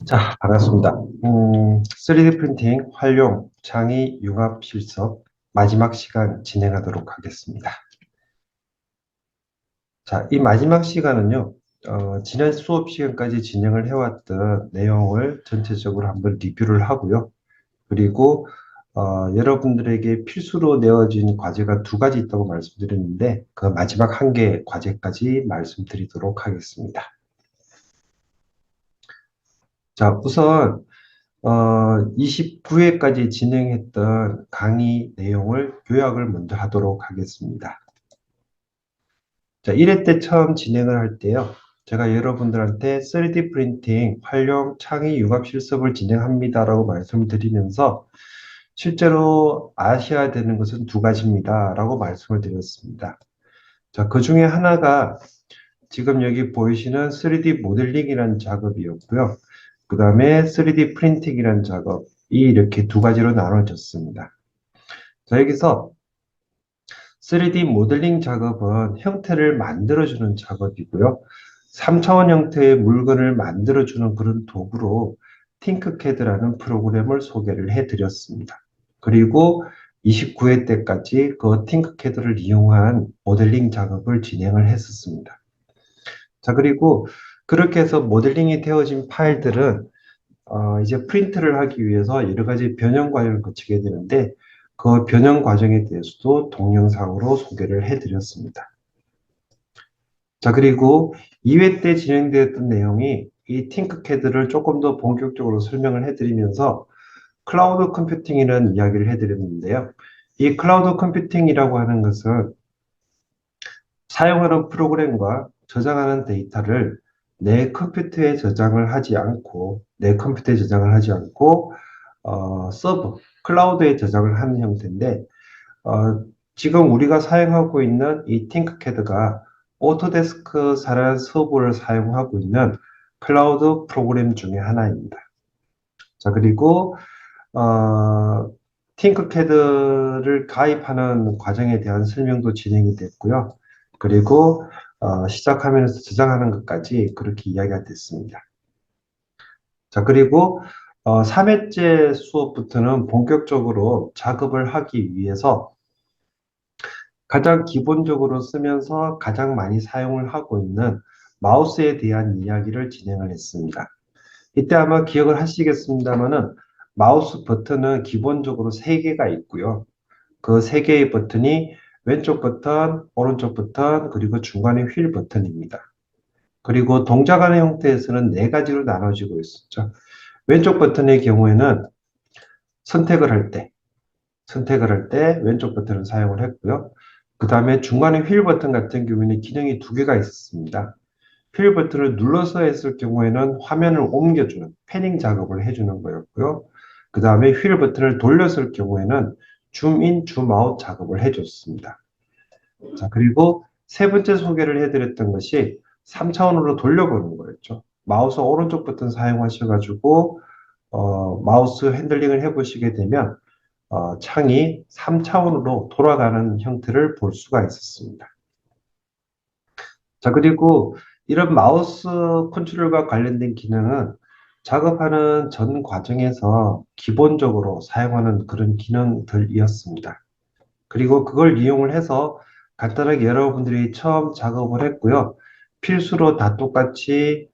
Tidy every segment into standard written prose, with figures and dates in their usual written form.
자, 반갑습니다. 3D 프린팅 활용 창의 융합 실습 마지막 시간 진행하도록 하겠습니다. 자, 이 마지막 시간은요, 지난 수업 시간까지 진행을 해왔던 내용을 전체적으로 한번 리뷰를 하고요. 그리고 여러분들에게 필수로 내어진 과제가 두 가지 있다고 말씀드렸는데, 그 마지막 한 개 과제까지 말씀드리도록 하겠습니다. 자, 우선 29회까지 진행했던 강의 내용을 요약을 먼저 하도록 하겠습니다. 자, 1회 때 처음 진행을 할 때요. 제가 여러분들한테 3D 프린팅 활용 창의 융합 실습을 진행합니다라고 말씀을 드리면서 실제로 아셔야 되는 것은 두 가지입니다 라고 말씀을 드렸습니다. 자, 그 중에 하나가 지금 여기 보이시는 3D 모델링이라는 작업이었고요. 그 다음에 3D 프린팅이라는 작업이 이렇게 두 가지로 나눠졌습니다. 자, 여기서 3D 모델링 작업은 형태를 만들어주는 작업이고요. 3차원 형태의 물건을 만들어주는 그런 도구로 팅크캐드라는 프로그램을 소개를 해드렸습니다. 그리고 29회 때까지 그 팅크캐드를 이용한 모델링 작업을 진행을 했었습니다. 자, 그리고 그렇게 해서 모델링이 되어진 파일들은 이제 프린트를 하기 위해서 여러 가지 변형 과정을 거치게 되는데 그 변형 과정에 대해서도 동영상으로 소개를 해드렸습니다. 자, 그리고 2회 때 진행되었던 내용이 이 팅크캐드를 조금 더 본격적으로 설명을 해드리면서 클라우드 컴퓨팅이라는 이야기를 해드렸는데요. 이 클라우드 컴퓨팅이라고 하는 것은 사용하는 프로그램과 저장하는 데이터를 내 컴퓨터에 저장을 하지 않고 서버, 클라우드에 저장을 하는 형태인데 지금 우리가 사용하고 있는 이 팅크캐드가 오토데스크사라는 서버를 사용하고 있는 클라우드 프로그램 중에 하나입니다. 자, 그리고 팅크캐드를 가입하는 과정에 대한 설명도 진행이 됐고요. 그리고 시작하면서 저장하는 것까지 그렇게 이야기가 됐습니다. 자, 그리고 3회째 수업부터는 본격적으로 작업을 하기 위해서 가장 기본적으로 쓰면서 가장 많이 사용을 하고 있는 마우스에 대한 이야기를 진행을 했습니다. 이때 아마 기억을 하시겠습니다만은 마우스 버튼은 기본적으로 3개가 있고요. 그 3개의 버튼이 왼쪽 버튼, 오른쪽 버튼, 그리고 중간에 휠 버튼입니다. 그리고 동작하는 형태에서는 4가지로 나눠지고 있었죠. 왼쪽 버튼의 경우에는 선택을 할 때, 왼쪽 버튼을 사용을 했고요. 그 다음에 중간에 휠 버튼 같은 경우에는 기능이 2개가 있었습니다. 휠 버튼을 눌러서 했을 경우에는 화면을 옮겨주는 패닝 작업을 해주는 거였고요. 그 다음에 휠 버튼을 돌렸을 경우에는 줌인, 줌아웃 작업을 해줬습니다. 자, 그리고 세 번째 소개를 해드렸던 것이 3차원으로 돌려보는 거였죠. 마우스 오른쪽 버튼 사용하셔가지고 마우스 핸들링을 해보시게 되면 창이 3차원으로 돌아가는 형태를 볼 수가 있었습니다. 자, 그리고 이런 마우스 컨트롤과 관련된 기능은 작업하는 전 과정에서 기본적으로 사용하는 그런 기능들이었습니다. 그리고 그걸 이용을 해서 간단하게 여러분들이 처음 작업을 했고요. 필수로 다 똑같이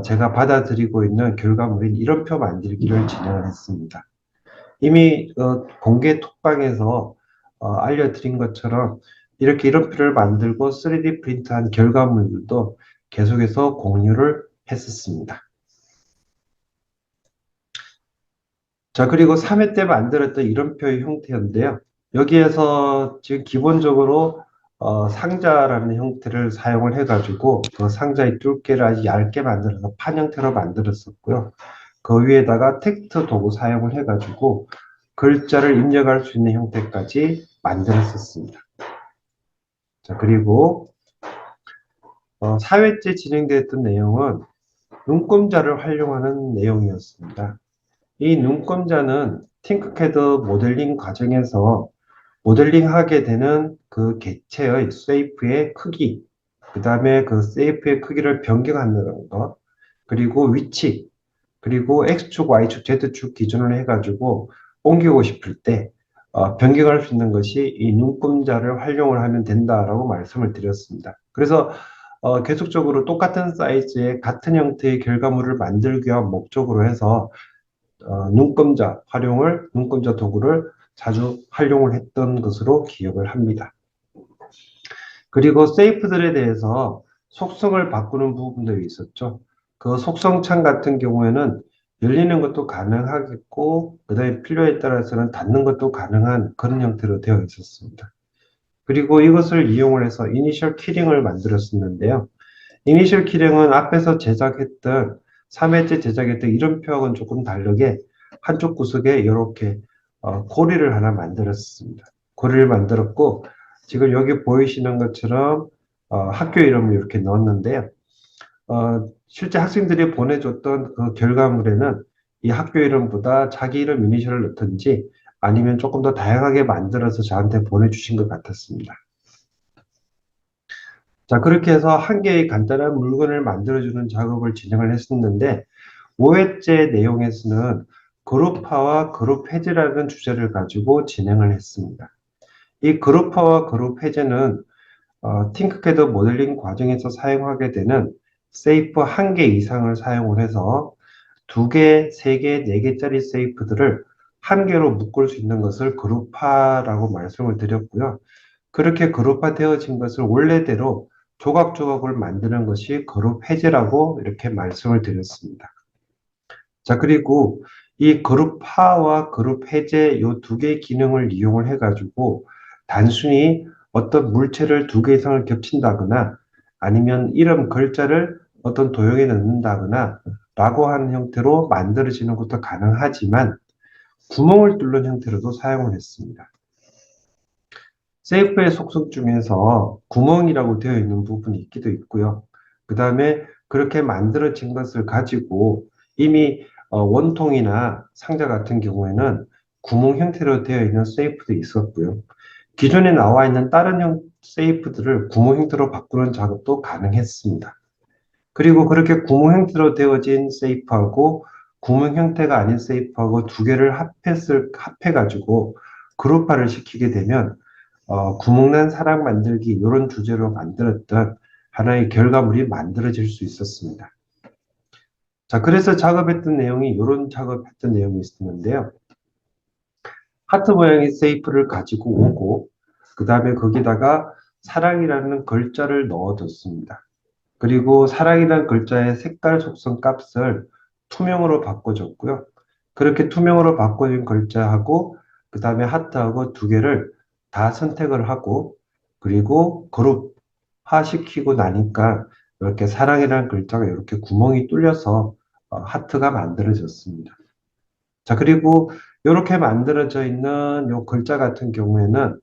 제가 받아들이고 있는 결과물인 이름표 만들기를 진행을 했습니다. 이미 공개 톡방에서 알려드린 것처럼 이렇게 이름표를 만들고 3D 프린트한 결과물들도 계속해서 공유를 했었습니다. 자, 그리고 3회 때 만들었던 이름표의 형태인데요. 여기에서 지금 기본적으로 상자라는 형태를 사용을 해가지고 그 상자의 뚫개를 아주 얇게 만들어서 판 형태로 만들었었고요. 그 위에다가 텍스트 도구 사용을 해가지고 글자를 입력할 수 있는 형태까지 만들었었습니다. 자, 그리고 4회째 진행됐던 내용은 눈금자를 활용하는 내용이었습니다. 이 눈금자는 팅크캐드 모델링 과정에서 모델링하게 되는 그 객체의 쉐이프의 크기, 그 다음에 그 쉐이프의 크기를 변경하는 것, 그리고 위치, 그리고 X축, Y축, Z축 기준으로 해가지고 옮기고 싶을 때 변경할 수 있는 것이 이 눈금자를 활용을 하면 된다라고 말씀을 드렸습니다. 그래서 계속적으로 똑같은 사이즈의 같은 형태의 결과물을 만들기 위한 목적으로 해서 눈금자 도구를 자주 활용을 했던 것으로 기억을 합니다. 그리고 세이프들에 대해서 속성을 바꾸는 부분들이 있었죠. 그 속성창 같은 경우에는 열리는 것도 가능하겠고, 그 다음에 필요에 따라서는 닫는 것도 가능한 그런 형태로 되어 있었습니다. 그리고 이것을 이용을 해서 이니셜 키링을 만들었었는데요. 이니셜 키링은 앞에서 제작했던 3회째 제작했던 이름표하고는 조금 다르게 한쪽 구석에 이렇게 고리를 하나 만들었습니다. 고리를 만들었고 지금 여기 보이시는 것처럼 학교 이름을 이렇게 넣었는데요. 실제 학생들이 보내줬던 그 결과물에는 이 학교 이름보다 자기 이름 이니셜을 넣든지 아니면 조금 더 다양하게 만들어서 저한테 보내주신 것 같았습니다. 자, 그렇게 해서 한 개의 간단한 물건을 만들어주는 작업을 진행을 했었는데, 5회째 내용에서는 그룹화와 그룹 해제라는 주제를 가지고 진행을 했습니다. 이 그룹화와 그룹 해제는 팅크캐드 모델링 과정에서 사용하게 되는 세이프 한 개 이상을 사용을 해서 2개, 3개, 4개짜리 세이프들을 한 개로 묶을 수 있는 것을 그룹화라고 말씀을 드렸고요. 그렇게 그룹화되어진 것을 원래대로 조각조각을 만드는 것이 그룹 해제라고 이렇게 말씀을 드렸습니다. 자, 그리고 이 그룹화와 그룹 해제 이 2개의 기능을 이용을 해가지고 단순히 어떤 물체를 2개 이상을 겹친다거나 아니면 이름 글자를 어떤 도형에 넣는다거나 라고 하는 형태로 만들어지는 것도 가능하지만 구멍을 뚫는 형태로도 사용을 했습니다. 세이프의 속성 중에서 구멍이라고 되어 있는 부분이 있기도 있고요. 그 다음에 그렇게 만들어진 것을 가지고 이미 원통이나 상자 같은 경우에는 구멍 형태로 되어 있는 세이프도 있었고요. 기존에 나와 있는 다른 형 세이프들을 구멍 형태로 바꾸는 작업도 가능했습니다. 그리고 그렇게 구멍 형태로 되어진 세이프하고 구멍 형태가 아닌 세이프하고 2개를 합해가지고 그룹화를 시키게 되면 구멍난 사람 만들기 이런 주제로 만들었던 하나의 결과물이 만들어질 수 있었습니다. 자, 그래서 작업했던 내용이 이런 작업했던 내용이 있었는데요. 하트 모양의 세이프를 가지고 오고 그 다음에 거기다가 사랑이라는 글자를 넣어뒀습니다. 그리고 사랑이라는 글자의 색깔 속성 값을 투명으로 바꿔줬고요. 그렇게 투명으로 바꿔준 글자하고 그 다음에 하트하고 2개를 다 선택을 하고 그리고 그룹화시키고 나니까 이렇게 사랑이라는 글자가 이렇게 구멍이 뚫려서 하트가 만들어졌습니다. 자, 그리고 이렇게 만들어져 있는 요 글자 같은 경우에는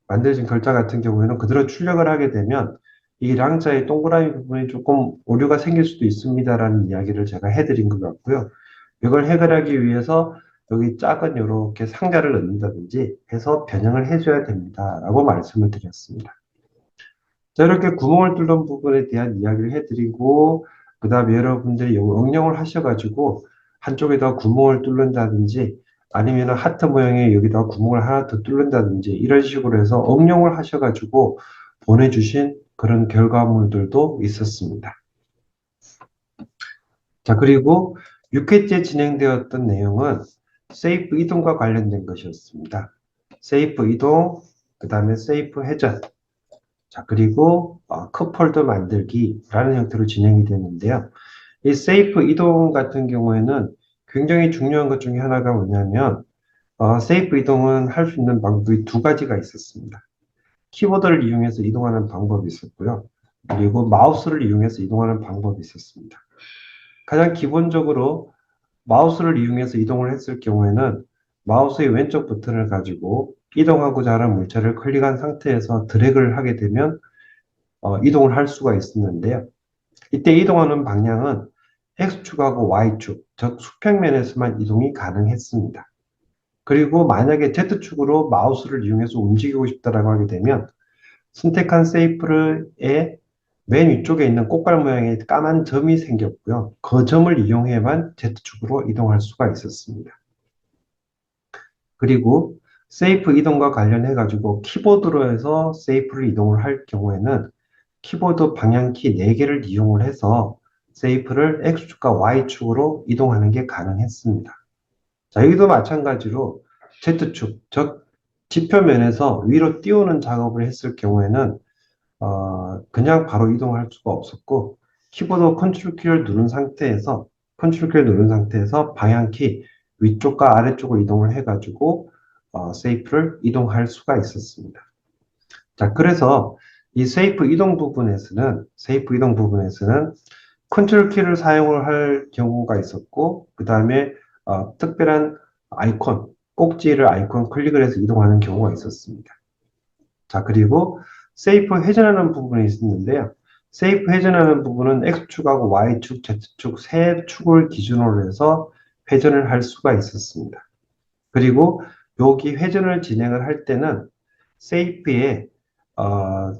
만들어진 글자 같은 경우에는 그대로 출력을 하게 되면 이 랑자의 동그라미 부분에 조금 오류가 생길 수도 있습니다라는 이야기를 제가 해드린 것 같고요. 이걸 해결하기 위해서 여기 작은 이렇게 상자를 넣는다든지 해서 변형을 해줘야 됩니다라고 말씀을 드렸습니다. 자, 이렇게 구멍을 뚫는 부분에 대한 이야기를 해드리고 그 다음에 여러분들이 응용을 하셔가지고 한쪽에다 구멍을 뚫는다든지 아니면 하트 모양의 여기다 구멍을 하나 더 뚫는다든지 이런 식으로 해서 응용을 하셔가지고 보내주신 그런 결과물들도 있었습니다. 자, 그리고 6회째 진행되었던 내용은 세이프 이동과 관련된 것이었습니다. 세이프 이동, 그 다음에 세이프 회전, 자, 그리고 컵홀더 만들기라는 형태로 진행이 됐는데요. 이 세이프 이동 같은 경우에는 굉장히 중요한 것 중에 하나가 뭐냐면 세이프 이동은 할 수 있는 방법이 2가지가 있었습니다. 키보드를 이용해서 이동하는 방법이 있었고요. 그리고 마우스를 이용해서 이동하는 방법이 있었습니다. 가장 기본적으로 마우스를 이용해서 이동을 했을 경우에는 마우스의 왼쪽 버튼을 가지고 이동하고자 하는 물체를 클릭한 상태에서 드래그를 하게 되면 이동을 할 수가 있었는데요. 이때 이동하는 방향은 X축하고 Y축, 즉 수평면에서만 이동이 가능했습니다. 그리고 만약에 Z축으로 마우스를 이용해서 움직이고 싶다라고 하게 되면 선택한 세이프에 맨 위쪽에 있는 꽃갈 모양의 까만 점이 생겼고요. 그 점을 이용해만 Z축으로 이동할 수가 있었습니다. 그리고 세이프 이동과 관련해 가지고 키보드로 해서 세이프를 이동을 할 경우에는 키보드 방향키 4개를 이용을 해서 세이프를 X축과 Y축으로 이동하는 게 가능했습니다. 자, 여기도 마찬가지로 Z축, 즉 지표면에서 위로 띄우는 작업을 했을 경우에는 그냥 바로 이동할 수가 없었고 키보드 컨트롤 키를 누른 상태에서 방향키 위쪽과 아래쪽을 이동을 해가지고 세이프를 이동할 수가 있었습니다. 자, 그래서 이 세이프 이동 부분에서는 컨트롤 키를 사용을 할 경우가 있었고, 그 다음에 특별한 아이콘, 꼭지를 아이콘 클릭을 해서 이동하는 경우가 있었습니다. 자, 그리고 세이프 회전하는 부분이 있었는데요. 세이프 회전하는 부분은 X축하고 Y축, Z축 세 축을 기준으로 해서 회전을 할 수가 있었습니다. 그리고 여기 회전을 진행을 할 때는 세이프에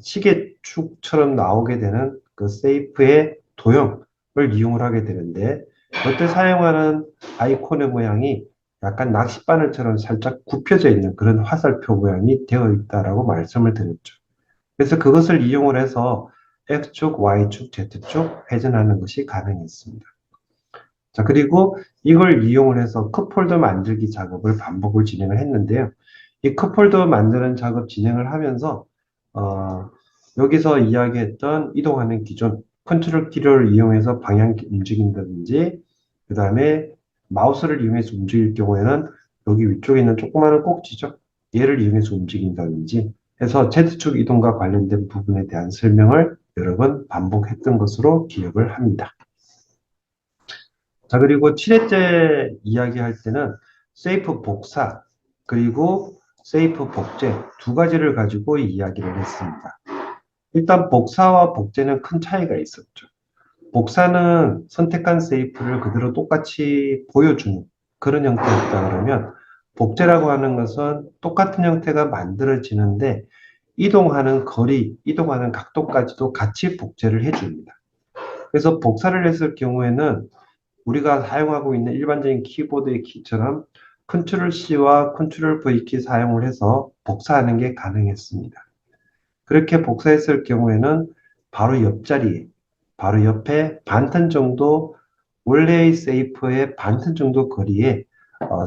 시계축처럼 나오게 되는 그 세이프의 도형을 이용을 하게 되는데 이때 사용하는 아이콘의 모양이 약간 낚싯바늘처럼 살짝 굽혀져 있는 그런 화살표 모양이 되어 있다라고 말씀을 드렸죠. 그래서 그것을 이용을 해서 X축, Y축, Z축 회전하는 것이 가능했습니다. 자, 그리고 이걸 이용을 해서 컵홀더 만들기 작업을 반복을 진행을 했는데요. 이 컵홀더 만드는 작업 진행을 하면서 여기서 이야기했던 이동하는 기존 컨트롤 키를 이용해서 방향 움직인다든지 그 다음에 마우스를 이용해서 움직일 경우에는 여기 위쪽에 있는 조그마한 꼭지죠. 얘를 이용해서 움직인다든지 해서 Z축 이동과 관련된 부분에 대한 설명을 여러 번 반복했던 것으로 기억을 합니다. 자, 그리고 7회째 이야기할 때는 세이프 복사, 그리고 세이프 복제 두 가지를 가지고 이야기를 했습니다. 일단 복사와 복제는 큰 차이가 있었죠. 복사는 선택한 세이프를 그대로 똑같이 보여주는 그런 형태였다 그러면 복제라고 하는 것은 똑같은 형태가 만들어지는데 이동하는 거리, 이동하는 각도까지도 같이 복제를 해줍니다. 그래서 복사를 했을 경우에는 우리가 사용하고 있는 일반적인 키보드의 키처럼 컨트롤 C와 컨트롤 V 키 사용을 해서 복사하는 게 가능했습니다. 그렇게 복사했을 경우에는 바로 옆자리에, 바로 옆에 반튼 정도, 원래의 세이프의 반튼 정도 거리에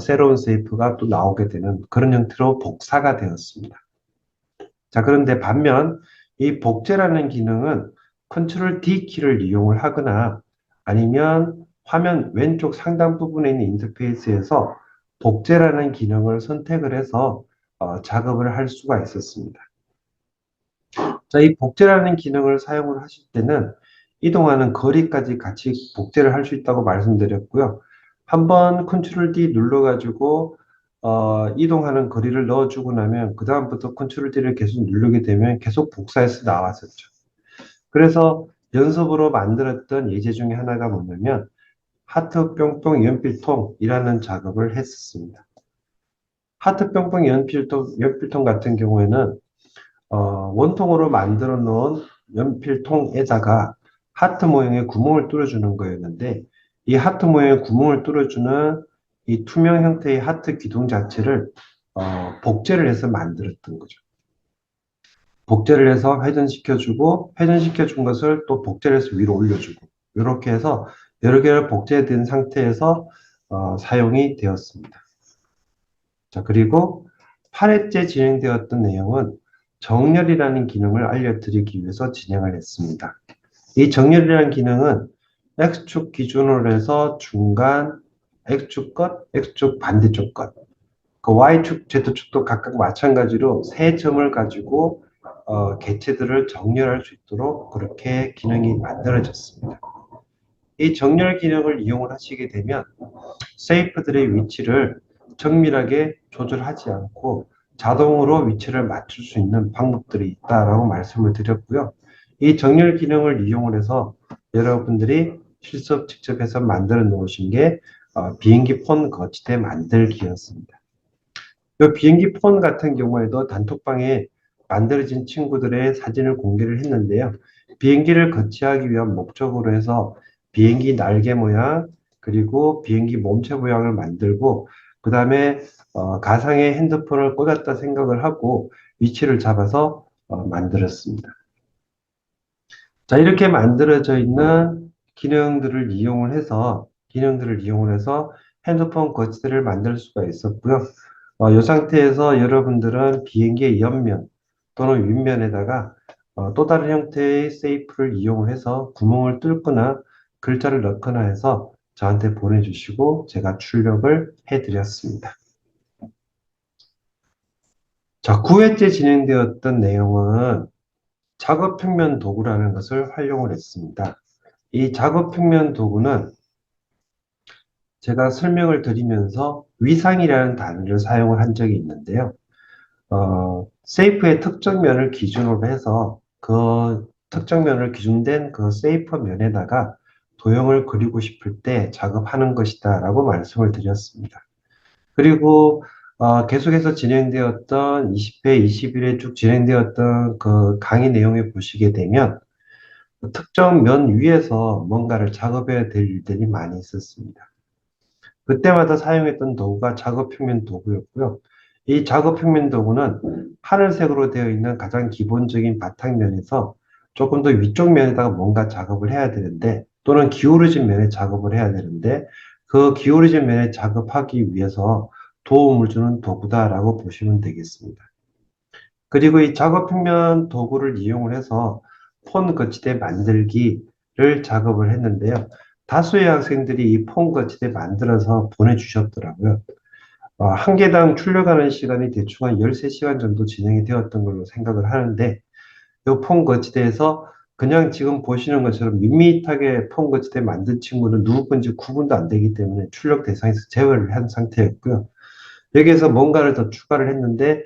새로운 세이프가 또 나오게 되는 그런 형태로 복사가 되었습니다. 자, 그런데 반면 이 복제라는 기능은 컨트롤 D 키를 이용을 하거나 아니면 화면 왼쪽 상단 부분에 있는 인터페이스에서 복제라는 기능을 선택을 해서 작업을 할 수가 있었습니다. 자, 이 복제라는 기능을 사용을 하실 때는 이동하는 거리까지 같이 복제를 할 수 있다고 말씀드렸고요. 한번 컨트롤 D 눌러가지고 이동하는 거리를 넣어주고 나면 그 다음부터 컨트롤 D를 계속 누르게 되면 계속 복사해서 나왔었죠. 그래서 연습으로 만들었던 예제 중에 하나가 뭐냐면 하트 뿅뿅 연필통이라는 작업을 했었습니다. 하트 뿅뿅 연필통 같은 경우에는 원통으로 만들어 놓은 연필통에다가 하트 모양의 구멍을 뚫어주는 거였는데 이 하트 모양의 구멍을 뚫어주는 이 투명 형태의 하트 기둥 자체를 복제를 해서 만들었던 거죠. 복제를 해서 회전시켜주고 회전시켜준 것을 또 복제를 해서 위로 올려주고 이렇게 해서 여러 개를 복제된 상태에서 사용이 되었습니다. 자, 그리고 8회째 진행되었던 내용은 정렬이라는 기능을 알려드리기 위해서 진행을 했습니다. 이 정렬이라는 기능은 X축 기준으로 해서 중간 X축 것, X축 반대쪽 것, 그 Y축, Z축도 각각 마찬가지로 세 점을 가지고 개체들을 정렬할 수 있도록 그렇게 기능이 만들어졌습니다. 이 정렬 기능을 이용을 하시게 되면 세이프들의 위치를 정밀하게 조절하지 않고 자동으로 위치를 맞출 수 있는 방법들이 있다라고 말씀을 드렸고요. 이 정렬 기능을 이용을 해서 여러분들이 실습 직접 해서 만들어 놓으신 게 비행기 폰 거치대 만들기였습니다. 이 비행기 폰 같은 경우에도 단톡방에 만들어진 친구들의 사진을 공개를 했는데요. 비행기를 거치하기 위한 목적으로 해서 비행기 날개 모양, 그리고 비행기 몸체 모양을 만들고, 그 다음에 가상의 핸드폰을 꽂았다 생각을 하고 위치를 잡아서 만들었습니다. 자, 이렇게 만들어져 있는 기능들을 이용을 해서 핸드폰 거치대를 만들 수가 있었고요. 이 상태에서 여러분들은 비행기의 옆면 또는 윗면에다가 또 다른 형태의 세이프를 이용을 해서 구멍을 뚫거나 글자를 넣거나 해서 저한테 보내주시고 제가 출력을 해드렸습니다. 자, 9회째 진행되었던 내용은 작업평면 도구라는 것을 활용을 했습니다. 이 작업평면 도구는 제가 설명을 드리면서 위상이라는 단어를 사용을 한 적이 있는데요. 세이프의 특정 면을 기준으로 해서 그 특정 면을 기준된 그 세이프 면에다가 도형을 그리고 싶을 때 작업하는 것이다 라고 말씀을 드렸습니다. 그리고 계속해서 진행되었던 20회, 21회 쭉 진행되었던 그 강의 내용에 보시게 되면 특정 면 위에서 뭔가를 작업해야 될 일들이 많이 있었습니다. 그때마다 사용했던 도구가 작업평면 도구였고요. 이 작업평면 도구는 하늘색으로 되어 있는 가장 기본적인 바탕면에서 조금 더 위쪽 면에다가 뭔가 작업을 해야 되는데, 또는 기울어진 면에 작업을 해야 되는데, 그 기울어진 면에 작업하기 위해서 도움을 주는 도구다라고 보시면 되겠습니다. 그리고 이 작업평면 도구를 이용을 해서 폰 거치대 만들기를 작업을 했는데요. 다수의 학생들이 이 폰 거치대 만들어서 보내주셨더라고요. 한 개당 출력하는 시간이 대충 한 13시간 정도 진행이 되었던 걸로 생각을 하는데, 이 폰 거치대에서 그냥 지금 보시는 것처럼 밋밋하게 폰 거치대 만든 친구는 누구 건지 구분도 안 되기 때문에 출력 대상에서 제외를 한 상태였고요. 여기에서 뭔가를 더 추가를 했는데,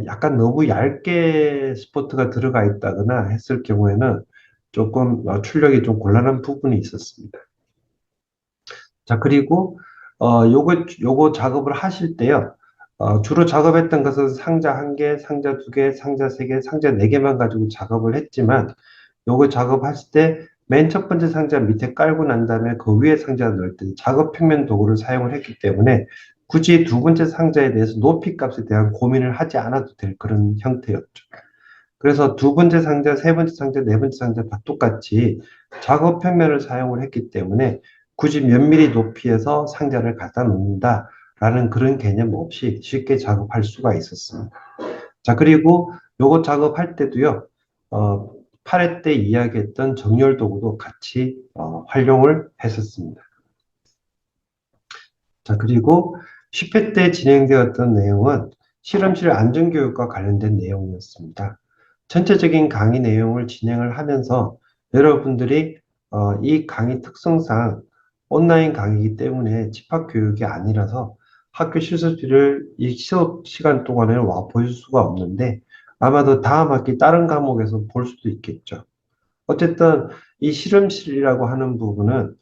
약간 너무 얇게 스포트가 들어가 있다거나 했을 경우에는 조금 출력이 좀 곤란한 부분이 있었습니다. 자, 그리고 요거 작업을 하실 때요. 주로 작업했던 것은 상자 1개, 상자 2개, 상자 3개, 상자 4개만 가지고 작업을 했지만, 요거 작업하실 때 맨 첫 번째 상자 밑에 깔고 난 다음에 그 위에 상자 넣을 때 작업 평면 도구를 사용을 했기 때문에 굳이 두 번째 상자에 대해서 높이 값에 대한 고민을 하지 않아도 될 그런 형태였죠. 그래서 두 번째 상자, 세 번째 상자, 네 번째 상자 다 똑같이 작업 평면을 사용을 했기 때문에 굳이 몇 미리 높이에서 상자를 갖다 놓는다라는 그런 개념 없이 쉽게 작업할 수가 있었습니다. 자, 그리고 요거 작업할 때도요, 8회 때 이야기했던 정렬 도구도 같이 활용을 했었습니다. 자, 그리고 10회 때 진행되었던 내용은 실험실 안전교육과 관련된 내용이었습니다. 전체적인 강의 내용을 진행을 하면서 여러분들이 이 강의 특성상 온라인 강의이기 때문에 집합 교육이 아니라서 학교 실습실을 이 수업 시간 동안에 와 보실 수가 없는데, 아마도 다음 학기 다른 과목에서 볼 수도 있겠죠. 어쨌든 이 실험실이라고 하는 부분은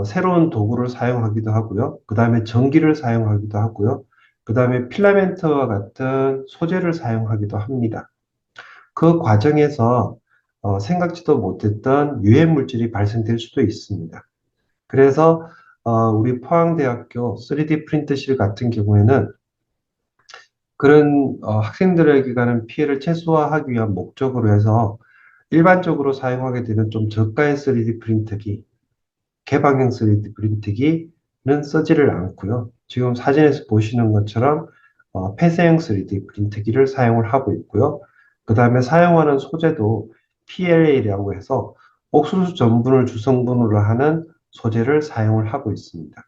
새로운 도구를 사용하기도 하고요. 그 다음에 전기를 사용하기도 하고요. 그 다음에 필라멘트와 같은 소재를 사용하기도 합니다. 그 과정에서 생각지도 못했던 유해 물질이 발생될 수도 있습니다. 그래서 우리 포항대학교 3D 프린터실 같은 경우에는 그런 학생들에게 가는 피해를 최소화하기 위한 목적으로 해서 일반적으로 사용하게 되는 좀 저가의 3D 프린터기, 개방형 3D 프린터기는 쓰지를 않고요. 지금 사진에서 보시는 것처럼 폐쇄형 3D 프린터기를 사용을 하고 있고요. 그 다음에 사용하는 소재도 PLA라고 해서 옥수수 전분을 주성분으로 하는 소재를 사용을 하고 있습니다.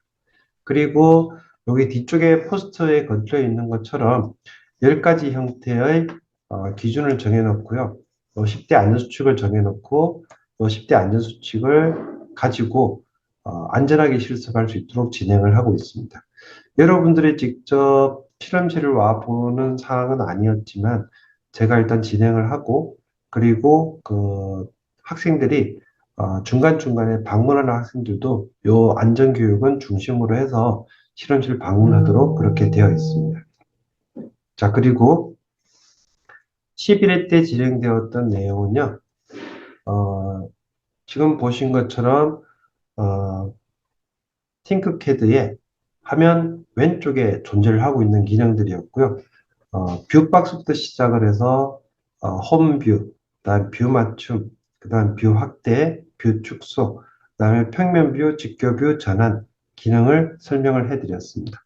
그리고 여기 뒤쪽에 포스터에 걸려 있는 것처럼 10가지 형태의 기준을 정해놓고요. 10대 안전수칙을 정해놓고 10대 안전수칙을 가지고 안전하게 실습할 수 있도록 진행을 하고 있습니다. 여러분들이 직접 실험실을 와보는 상황은 아니었지만 제가 일단 진행을 하고, 그리고 그 학생들이 중간중간에 방문하는 학생들도 요 안전교육은 중심으로 해서 실험실 방문하도록 그렇게 되어 있습니다. 자, 그리고 11회 때 진행되었던 내용은요, 지금 보신 것처럼 팅크캐드의 화면 왼쪽에 존재를 하고 있는 기능들이었고요. 뷰박스부터 시작을 해서 홈뷰, 그다음 뷰 맞춤, 그다음 뷰 확대, 뷰 축소, 그다음에 평면뷰, 직교뷰 전환 기능을 설명을 해드렸습니다.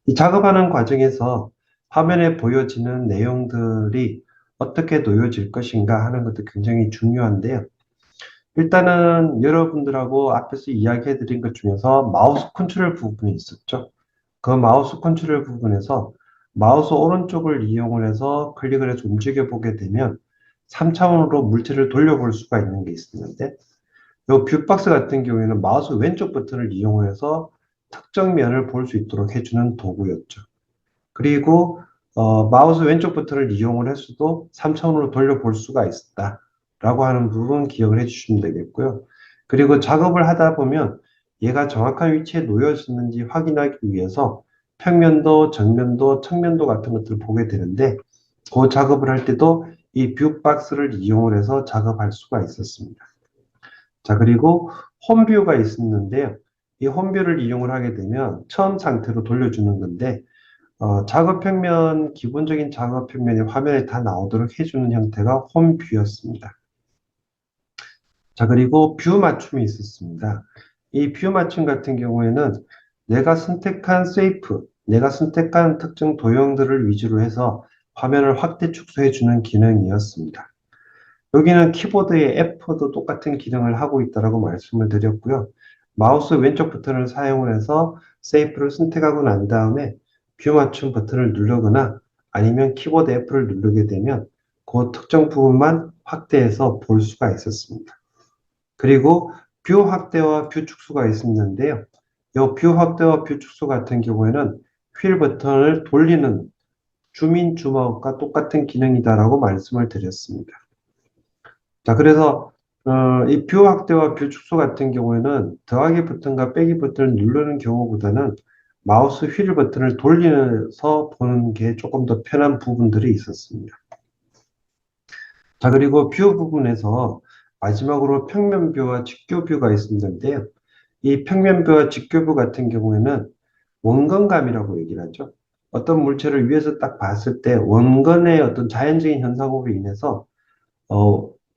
이 작업하는 과정에서 화면에 보여지는 내용들이 어떻게 놓여질 것인가 하는 것도 굉장히 중요한데요. 일단은 여러분들하고 앞에서 이야기해 드린 것 중에서 마우스 컨트롤 부분이 있었죠. 그 마우스 컨트롤 부분에서 마우스 오른쪽을 이용을 해서 클릭을 해서 움직여 보게 되면 3차원으로 물체를 돌려볼 수가 있는 게 있었는데 이 뷰박스 같은 경우에는 마우스 왼쪽 버튼을 이용해서 특정 면을 볼 수 있도록 해주는 도구였죠. 그리고 마우스 왼쪽 버튼을 이용을 했어도 3차원으로 돌려볼 수가 있었다 라고 하는 부분 기억을 해주시면 되겠고요. 그리고 작업을 하다 보면 얘가 정확한 위치에 놓여졌는지 확인하기 위해서 평면도, 정면도, 측면도 같은 것들을 보게 되는데 그 작업을 할 때도 이 뷰박스를 이용을 해서 작업할 수가 있었습니다. 자, 그리고 홈뷰가 있었는데요. 이 홈뷰를 이용을 하게 되면 처음 상태로 돌려주는 건데 작업 평면, 기본적인 작업 평면이 화면에 다 나오도록 해주는 형태가 홈뷰였습니다. 자, 그리고 뷰 맞춤이 있었습니다. 이 뷰 맞춤 같은 경우에는 내가 선택한 쉐이프, 내가 선택한 특정 도형들을 위주로 해서 화면을 확대 축소해주는 기능이었습니다. 여기는 키보드의 F도 똑같은 기능을 하고 있다고 말씀을 드렸고요. 마우스 왼쪽 버튼을 사용을 해서 쉐이프를 선택하고 난 다음에 뷰 맞춤 버튼을 누르거나 아니면 키보드 F를 누르게 되면 그 특정 부분만 확대해서 볼 수가 있었습니다. 그리고 뷰 확대와 뷰 축소가 있었는데요. 이 뷰 확대와 뷰 축소 같은 경우에는 휠 버튼을 돌리는 줌인 줌아웃과 똑같은 기능이다라고 말씀을 드렸습니다. 자, 그래서 이 뷰 확대와 뷰 축소 같은 경우에는 더하기 버튼과 빼기 버튼을 누르는 경우보다는 마우스 휠 버튼을 돌려서 보는 게 조금 더 편한 부분들이 있었습니다. 자, 그리고 뷰 부분에서 마지막으로 평면뷰와 직교뷰가 있었는데요. 이 평면뷰와 직교뷰 같은 경우에는 원건감이라고 얘기를 하죠. 어떤 물체를 위에서 딱 봤을 때 원건의 어떤 자연적인 현상으로 인해서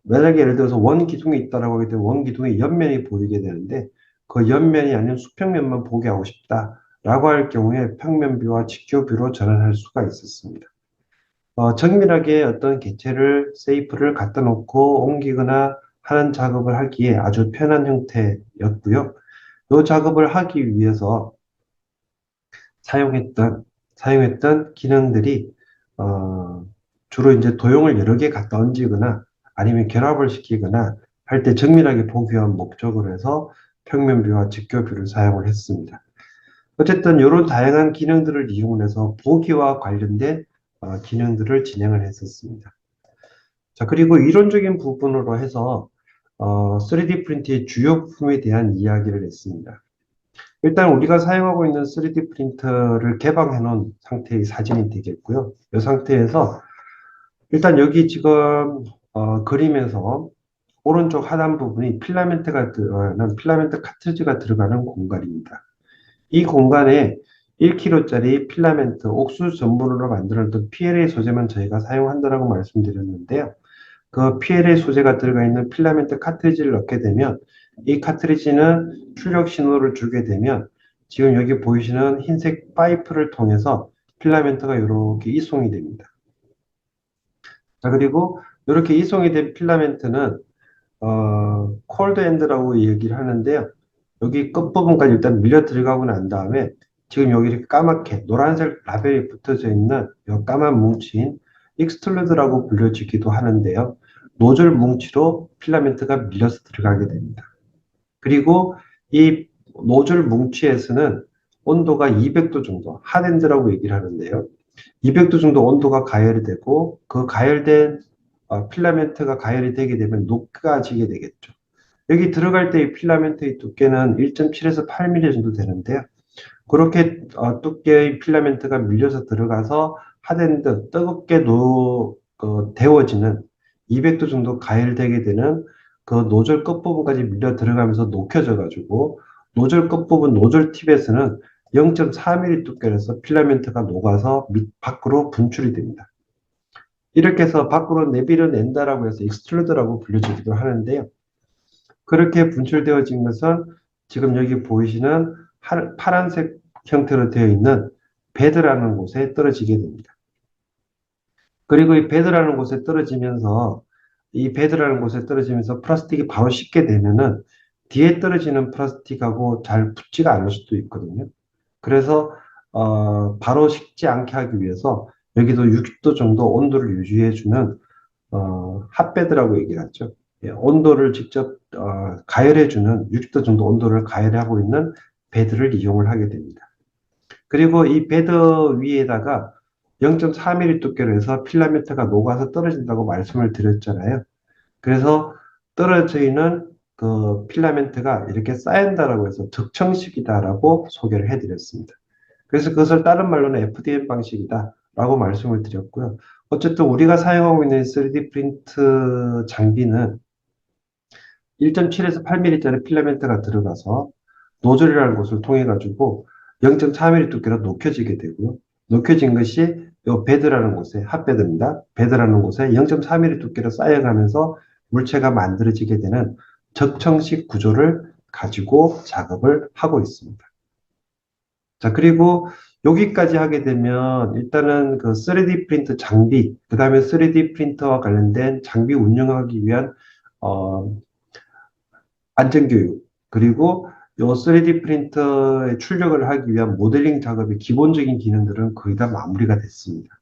만약에 예를 들어서 원 기둥이 있다라고 하게 되면 원 기둥의 옆면이 보이게 되는데 그 옆면이 아닌 수평면만 보게 하고 싶다라고 할 경우에 평면뷰와 직교뷰로 전환할 수가 있었습니다. 정밀하게 어떤 개체를 세이프를 갖다 놓고 옮기거나 하는 작업을 하기에 아주 편한 형태였고요. 이 작업을 하기 위해서 사용했던 기능들이 주로 이제 도형을 여러 개 갖다 얹거나 아니면 결합을 시키거나 할 때 정밀하게 보기 위한 목적으로 해서 평면뷰와 직교뷰를 사용을 했습니다. 어쨌든 이런 다양한 기능들을 이용해서 보기와 관련된 기능들을 진행을 했었습니다. 자, 그리고 이론적인 부분으로 해서 3D 프린트의 주요 부품에 대한 이야기를 했습니다. 일단 우리가 사용하고 있는 3D 프린터를 개방해 놓은 상태의 사진이 되겠고요. 이 상태에서 일단 여기 지금 그림에서 오른쪽 하단 부분이 필라멘트 카트리지가 들어가는 공간입니다. 이 공간에 1kg짜리 필라멘트 옥수수 전분으로 만들어둔 PLA 소재만 저희가 사용한다고 말씀드렸는데요. 그 PLA 소재가 들어가 있는 필라멘트 카트리지를 넣게 되면 이 카트리지는 출력 신호를 주게 되면 지금 여기 보이시는 흰색 파이프를 통해서 필라멘트가 이렇게 이송이 됩니다. 자, 그리고 이렇게 이송이 된 필라멘트는 콜드 엔드라고 얘기를 하는데요. 여기 끝부분까지 일단 밀려 들어가고 난 다음에 지금 여기 이렇게 까맣게 노란색 라벨이 붙어져 있는 이 까만 뭉치인 익스트루드라고 불려지기도 하는데요. 노즐 뭉치로 필라멘트가 밀려서 들어가게 됩니다. 그리고 이 노즐 뭉치에서는 온도가 200도 정도, 핫엔드라고 얘기를 하는데요. 200도 정도 온도가 가열이 되고 그 가열된 필라멘트가 가열이 되게 되면 녹아지게 되겠죠. 여기 들어갈 때 이 필라멘트의 두께는 1.7에서 8mm 정도 되는데요. 그렇게 두께의 필라멘트가 밀려서 들어가서 핫엔드 뜨겁게 데워지는 200도 정도 가열되게 되는 그 노즐 끝부분까지 밀려 들어가면서 녹여져 가지고 노즐 끝부분 노즐 팁에서는 0.4mm 두께로서 필라멘트가 녹아서 밖으로 분출이 됩니다. 이렇게 해서 밖으로 내비려낸다라고 해서 익스트루드라고 불려지기도 하는데요. 그렇게 분출되어진 것은 지금 여기 보이시는 파란색 형태로 되어 있는 베드라는 곳에 떨어지게 됩니다. 그리고 이 베드라는 곳에 떨어지면서 플라스틱이 바로 식게 되면은 뒤에 떨어지는 플라스틱하고 잘 붙지가 않을 수도 있거든요. 그래서 바로 식지 않게 하기 위해서 여기도 60도 정도 온도를 유지해주는 핫베드라고 얘기를 하죠. 예, 온도를 직접 가열해주는 60도 정도 온도를 가열하고 있는 베드를 이용을 하게 됩니다. 그리고 이 베드 위에다가 0.4mm 두께로 해서 필라멘트가 녹아서 떨어진다고 말씀을 드렸잖아요. 그래서 떨어져 있는 그 필라멘트가 이렇게 쌓인다라고 해서 적청식이다라고 소개를 해드렸습니다. 그래서 그것을 다른 말로는 FDM 방식이다라고 말씀을 드렸고요. 어쨌든 우리가 사용하고 있는 3D 프린트 장비는 1.7에서 8mm짜리 필라멘트가 들어가서 노즐이라는 곳을 통해 가지고 0.4mm 두께로 녹여지게 되고요. 녹여진 것이 이 베드라는 곳에 핫베드입니다. 베드라는 곳에 0.4mm 두께로 쌓여가면서 물체가 만들어지게 되는 적청식 구조를 가지고 작업을 하고 있습니다. 자, 그리고 여기까지 하게 되면 일단은 그 3D 프린터 장비, 그 다음에 3D 프린터와 관련된 장비 운영하기 위한 어, 안전교육, 그리고 요 3D 프린터에 출력을 하기 위한 모델링 작업의 기본적인 기능들은 거의 다 마무리가 됐습니다.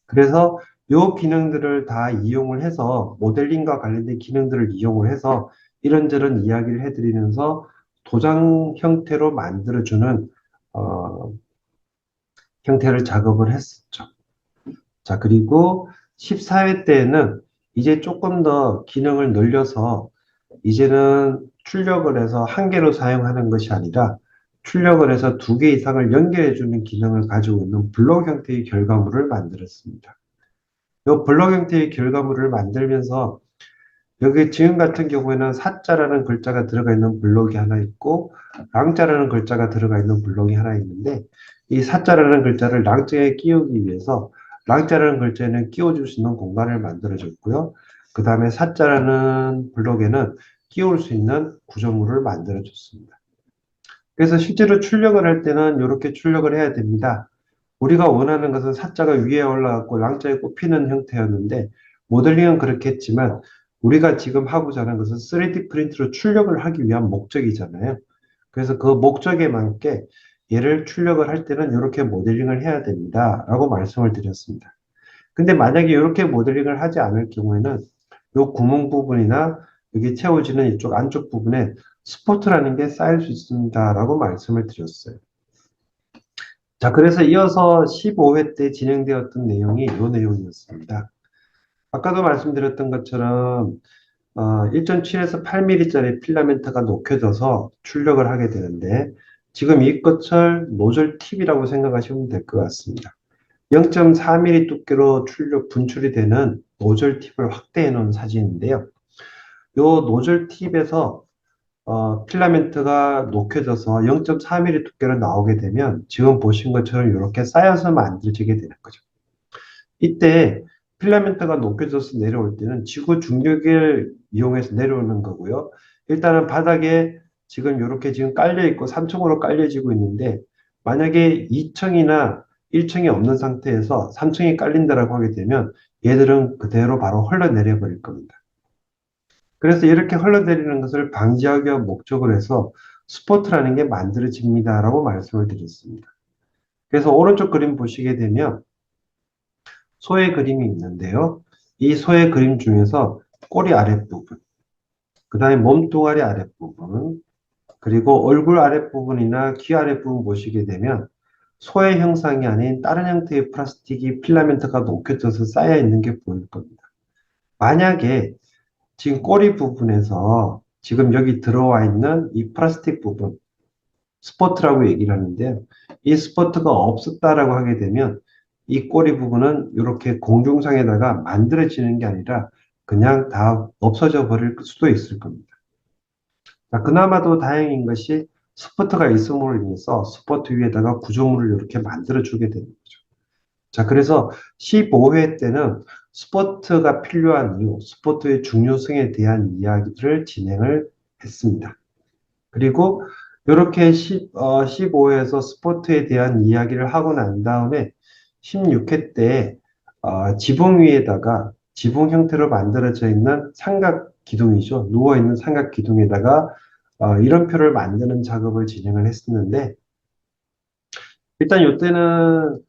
그래서 요 기능들을 다 이용을 해서 모델링과 관련된 기능들을 이용을 해서 이런저런 이야기를 해드리면서 도장 형태로 만들어주는 어, 형태를 작업을 했었죠. 자, 그리고 14회 때에는 이제 조금 더 기능을 늘려서 이제는 출력을 해서 한 개로 사용하는 것이 아니라 출력을 해서 두 개 이상을 연결해주는 기능을 가지고 있는 블록 형태의 결과물을 만들었습니다. 이 블록 형태의 결과물을 만들면서 여기 지금 같은 경우에는 사자라는 글자가 들어가 있는 블록이 하나 있고 랑자라는 글자가 들어가 있는 블록이 하나 있는데 이 사자라는 글자를 랑자에 끼우기 위해서 랑자라는 글자에는 끼워줄 수 있는 공간을 만들어줬고요. 그 다음에 사자라는 블록에는 끼울 수 있는 구조물을 만들어줬습니다. 그래서 실제로 출력을 할 때는 이렇게 출력을 해야 됩니다. 우리가 원하는 것은 사자가 위에 올라가고 랑자에 꼽히는 형태였는데 모델링은 그렇게 했지만 우리가 지금 하고자 하는 것은 3D 프린트로 출력을 하기 위한 목적이잖아요. 그래서 그 목적에 맞게 얘를 출력을 할 때는 이렇게 모델링을 해야 됩니다. 라고 말씀을 드렸습니다. 근데 만약에 이렇게 모델링을 하지 않을 경우에는 이 구멍 부분이나 여기 채워지는 이쪽 안쪽 부분에 스포트라는 게 쌓일 수 있습니다. 라고 말씀을 드렸어요. 자, 그래서 이어서 15회 때 진행되었던 내용이 이 내용이었습니다. 아까도 말씀드렸던 것처럼 1.7에서 8mm짜리 필라멘트가 녹여져서 출력을 하게 되는데 지금 이것을 노즐 팁이라고 생각하시면 될 것 같습니다. 0.4mm 두께로 분출이 되는 노즐 팁을 확대해 놓은 사진인데요. 이 노즐 팁에서 필라멘트가 녹여져서 0.4mm 두께로 나오게 되면 지금 보신 것처럼 이렇게 쌓여서 만들어지게 되는 거죠. 이때 필라멘트가 녹여져서 내려올 때는 지구 중력을 이용해서 내려오는 거고요. 일단은 바닥에 지금 이렇게 지금 깔려 있고 3층으로 깔려지고 있는데 만약에 2층이나 1층이 없는 상태에서 3층이 깔린다라고 하게 되면 얘들은 그대로 바로 흘러내려 버릴 겁니다. 그래서 이렇게 흘러내리는 것을 방지하기 위한 목적을 해서 스포트라는 게 만들어집니다라고 말씀을 드렸습니다. 그래서 오른쪽 그림 보시게 되면 소의 그림이 있는데요. 이 소의 그림 중에서 꼬리 아랫부분, 그 다음에 몸뚱아리 아랫부분, 그리고 얼굴 아랫부분이나 귀 아랫부분 보시게 되면 소의 형상이 아닌 다른 형태의 플라스틱이 필라멘트가 녹여져서 쌓여 있는 게 보일 겁니다. 만약에 지금 꼬리 부분에서 지금 여기 들어와 있는 이 플라스틱 부분, 스포트라고 얘기를 하는데요. 이 스포트가 없었다라고 하게 되면 이 꼬리 부분은 이렇게 공중상에다가 만들어지는 게 아니라 그냥 다 없어져 버릴 수도 있을 겁니다. 자, 그나마도 다행인 것이 스포트가 있음으로 인해서 스포트 위에다가 구조물을 이렇게 만들어주게 되는 거죠. 자, 그래서 15회 때는 스포트가 필요한 이유, 스포트의 중요성에 대한 이야기들을 진행을 했습니다. 그리고 이렇게 15회에서 스포트에 대한 이야기를 하고 난 다음에 16회 때 지붕 위에다가 지붕 형태로 만들어져 있는 삼각 기둥이죠. 누워있는 삼각 기둥에다가 이름표를 만드는 작업을 진행을 했었는데 일단 이때는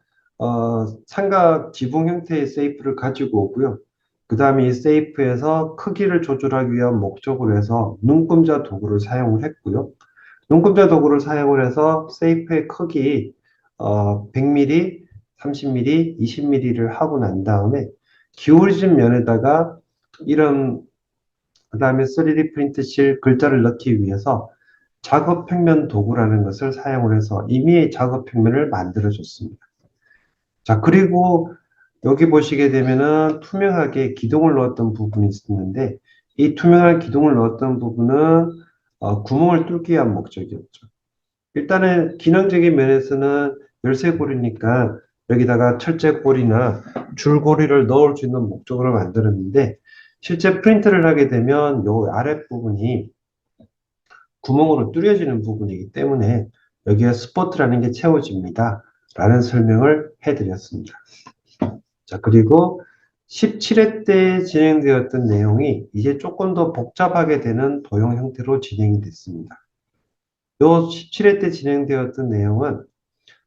삼각 지붕 형태의 세이프를 가지고 오고요. 그 다음에 이 세이프에서 크기를 조절하기 위한 목적으로 해서 눈금자 도구를 사용을 했고요. 눈금자 도구를 사용을 해서 세이프의 크기 100mm, 30mm, 20mm를 하고 난 다음에 기울어진 면에다가 이런 그 다음에 3D 프린트실 글자를 넣기 위해서 작업 평면 도구라는 것을 사용을 해서 이미 작업 평면을 만들어 줬습니다. 자, 그리고 여기 보시게 되면은 투명하게 기둥을 넣었던 부분이 있었는데 이 투명한 기둥을 넣었던 부분은 구멍을 뚫기 위한 목적이었죠. 일단은 기능적인 면에서는 열쇠고리니까 여기다가 철제고리나 줄고리를 넣을 수 있는 목적으로 만들었는데 실제 프린트를 하게 되면 요 아랫부분이 구멍으로 뚫려지는 부분이기 때문에 여기에 스포트라는 게 채워집니다. 라는 설명을 해드렸습니다. 자, 그리고 17회 때 진행되었던 내용이 이제 조금 더 복잡하게 되는 도형 형태로 진행이 됐습니다. 요 17회 때 진행되었던 내용은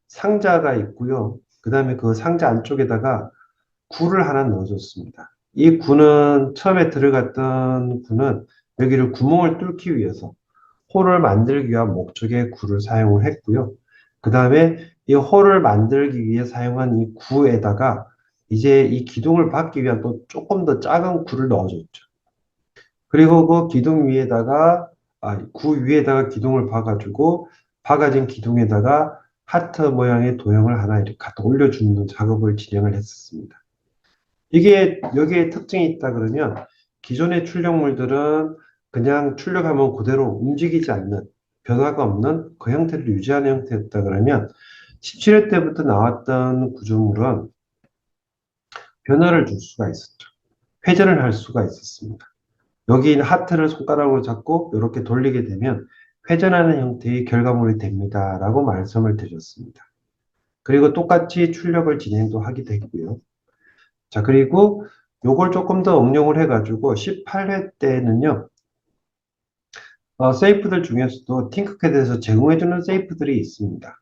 상자가 있고요. 그 다음에 그 상자 안쪽에다가 굴을 하나 넣어줬습니다. 이 굴은 처음에 들어갔던 굴은 여기를 구멍을 뚫기 위해서 홀을 만들기 위한 목적의 굴을 사용을 했고요. 그 다음에 이 홀을 만들기 위해 사용한 이 구에다가 이제 이 기둥을 받기 위한 또 조금 더 작은 굴을 넣어줬죠. 그리고 그 기둥 위에다가, 구 위에다가 기둥을 봐가지고 박아진 기둥에다가 하트 모양의 도형을 하나 이렇게 갖다 올려주는 작업을 진행을 했었습니다. 이게 여기에 특징이 있다 그러면 기존의 출력물들은 그냥 출력하면 그대로 움직이지 않는 변화가 없는 그 형태를 유지하는 형태였다 그러면 17회 때부터 나왔던 구조물은 변화를 줄 수가 있었죠. 회전을 할 수가 있었습니다. 여기 있는 하트를 손가락으로 잡고 이렇게 돌리게 되면 회전하는 형태의 결과물이 됩니다. 라고 말씀을 드렸습니다. 그리고 똑같이 출력을 진행도 하게 됐고요. 자, 그리고 요걸 조금 더 응용을 해가지고 18회 때는요, 세이프들 중에서도 팅크캐드에서 제공해주는 세이프들이 있습니다.